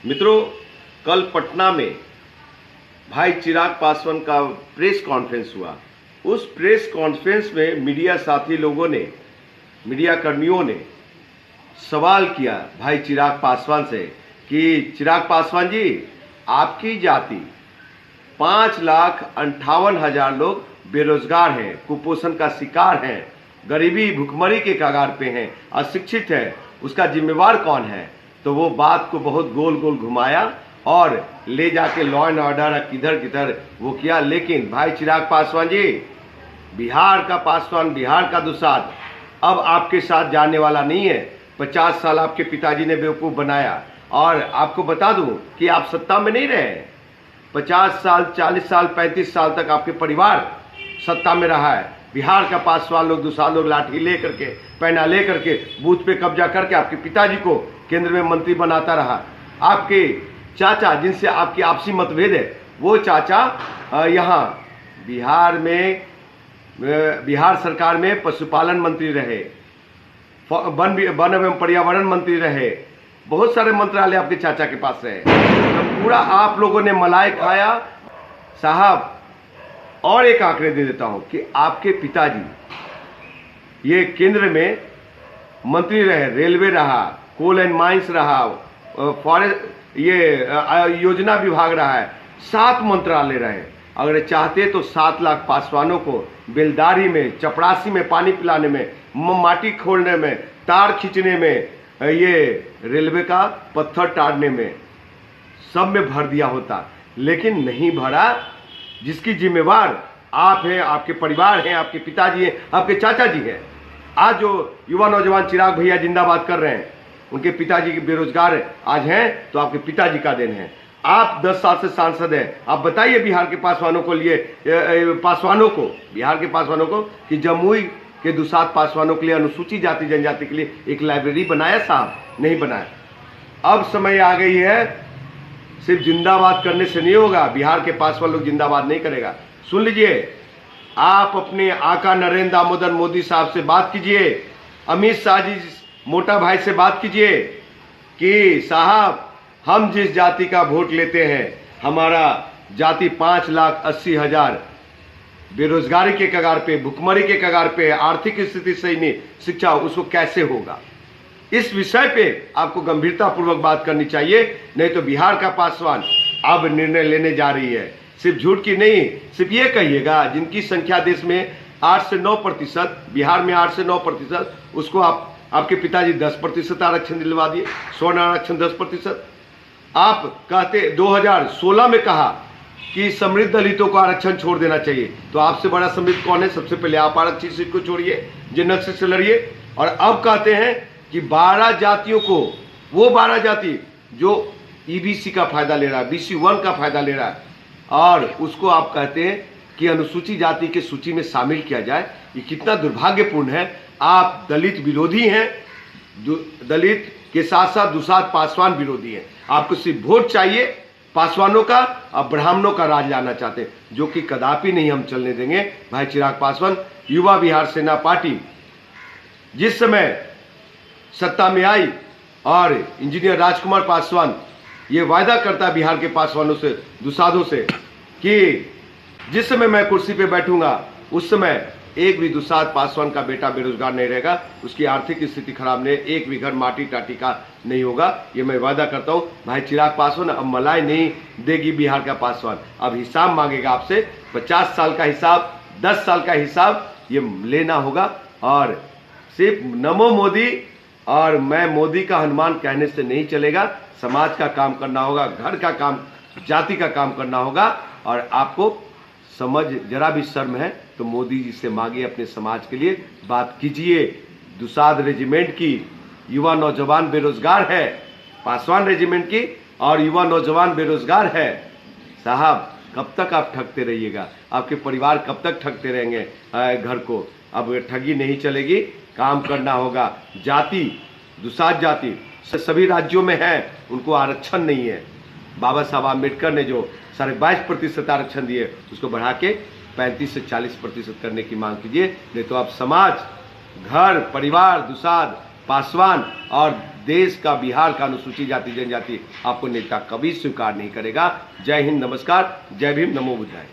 मित्रों, कल पटना में भाई चिराग पासवान का प्रेस कॉन्फ्रेंस हुआ। उस प्रेस कॉन्फ्रेंस में मीडिया साथी लोगों ने, मीडिया कर्मियों ने सवाल किया भाई चिराग पासवान से कि चिराग पासवान जी, आपकी जाति 5,58,000 लोग बेरोजगार हैं, कुपोषण का शिकार हैं, गरीबी भुखमरी के कगार पे हैं, अशिक्षित है, उसका जिम्मेवार कौन है। तो वो बात को बहुत गोल गोल घुमाया और ले जाके लॉ एंड ऑर्डर किधर किधर वो किया। लेकिन भाई चिराग पासवान जी, बिहार का पासवान, बिहार का दुसाध अब आपके साथ जाने वाला नहीं है। 50 साल आपके पिताजी ने बेवकूफ़ बनाया और आपको बता दूं कि आप सत्ता में नहीं रहे। 50 साल, 40 साल, 35 साल तक आपके परिवार सत्ता में रहा है। बिहार का पासवान लोग, दुसाध लोग लाठी ले करके, पैना ले करके, बूथ पे कब्जा करके आपके पिताजी को केंद्र में मंत्री बनाता रहा। आपके चाचा, जिनसे आपकी आपसी मतभेद है, वो चाचा यहाँ बिहार सरकार में पशुपालन मंत्री रहे, वन एवं पर्यावरण मंत्री रहे, बहुत सारे मंत्रालय आपके चाचा के पास रहे। तो पूरा आप लोगों ने मलाई खाया साहब। और एक आंकड़े दे देता हूं कि आपके पिताजी ये केंद्र में मंत्री रहे, रेलवे रहा, कोल एंड माइंस रहा, फॉरेस्ट, ये योजना विभाग रहा है, 7 मंत्रालय रहे। अगर चाहते तो 7 लाख पासवानों को बेलदारी में, चपरासी में पानी पिलाने में, माटी खोलने में, तार खींचने में, ये रेलवे का पत्थर टाड़ने में, सब में भर दिया होता। लेकिन नहीं भरा। जिसकी जिम्मेवार आप हैं, आपके परिवार हैं, आपके पिताजी हैं, आपके चाचा जी हैं। आज जो युवा नौजवान चिराग भैया जिंदाबाद कर रहे हैं, उनके पिताजी के बेरोजगार आज हैं, तो आपके पिताजी का देन है। आप 10 साल से सांसद हैं। आप बताइए बिहार के पासवानों को बिहार के पासवानों को कि जमुई के दुसाध पासवानों के लिए, अनुसूचित जाति जनजाति के लिए एक लाइब्रेरी बनाया साहब? नहीं बनाया। अब समय आ गई है, सिर्फ जिंदाबाद करने से नहीं होगा। बिहार के पासवान लोग जिंदाबाद नहीं करेगा। सुन लीजिए, आप अपने आका नरेंद्र दामोदर मोदी साहब से बात कीजिए, अमित शाह जी मोटा भाई से बात कीजिए कि साहब, हम जिस जाति का वोट लेते हैं, हमारा जाति 5,80,000 बेरोजगारी के कगार पे, भुखमरी के कगार पे, आर्थिक स्थिति सही नहीं, शिक्षा, उसको कैसे होगा? इस विषय पे आपको गंभीरता पूर्वक बात करनी चाहिए। नहीं तो बिहार का पासवान अब निर्णय लेने जा रही है। सिर्फ झूठ की नहीं, सिर्फ ये कहिएगा जिनकी संख्या देश में 8 से 9%, बिहार में 8 से 9%, उसको आपके पिताजी 10% आरक्षण दिलवा दिए, स्वर्ण आरक्षण 10%। आप कहते 2016 में कहा कि समृद्ध दलितों को आरक्षण छोड़ देना चाहिए। तो आपसे बड़ा समृद्ध कौन है? सबसे पहले आप आरक्षित सीट को छोड़िए, जनरल सीट से लड़िए। और अब कहते हैं कि 12 जातियों को, वो 12 जाति जो ईबीसी का फायदा ले रहा है, BC 1 का फायदा ले रहा है, और उसको आप कहते हैं कि अनुसूचित जाति की सूची में शामिल किया जाए। ये कितना दुर्भाग्यपूर्ण है। आप दलित विरोधी हैं, दलित के साथ साथ दुसाध पासवान विरोधी हैं। आपको सिर्फ वोट चाहिए पासवानों का, और ब्राह्मणों का राज लाना चाहते हैं, जो कि कदापि नहीं हम चलने देंगे। भाई चिराग पासवान, युवा बिहार सेना पार्टी जिस समय सत्ता में आई और इंजीनियर राजकुमार पासवान ये वायदा करता बिहार के पासवानों से, दुसाधों से, कि जिस समय मैं कुर्सी पे बैठूंगा उस समय एक भी दुसाध पासवान का बेटा बेरोजगार नहीं रहेगा, उसकी आर्थिक स्थिति खराब नहीं, एक भी घर माटी टाटी का नहीं होगा। ये मैं वादा करता हूँ। भाई चिराग पासवान अब मलाई नहीं देगी बिहार का पासवान, अब हिसाब मांगेगा आपसे। 50 साल का हिसाब, 10 साल का हिसाब ये लेना होगा। और सिर्फ नमो मोदी और मैं मोदी का हनुमान कहने से नहीं चलेगा। समाज का काम करना होगा, घर का काम, जाति का काम करना होगा। और आपको समझ जरा भी शर्म है तो मोदी जी से मांगिए, अपने समाज के लिए बात कीजिए। दुसाध रेजिमेंट की युवा नौजवान बेरोजगार है, पासवान रेजिमेंट की और युवा नौजवान बेरोजगार है। साहब, कब तक आप ठगते रहिएगा? आपके परिवार कब तक ठगते रहेंगे घर को? अब ठगी नहीं चलेगी, काम करना होगा। जाति, दुसाध जाति सभी राज्यों में है, उनको आरक्षण नहीं है। बाबा साहब आम्बेडकर ने जो 22.5% आरक्षण दिए, उसको बढ़ा के 35 से 40% करने की मांग कीजिए। नहीं तो आप समाज, घर, परिवार, दुसाध पासवान और देश का, बिहार का अनुसूचित जाति जनजाति आपको नेता कभी स्वीकार नहीं करेगा। जय हिंद, नमस्कार, जय भीम, नमो बुद्धाय।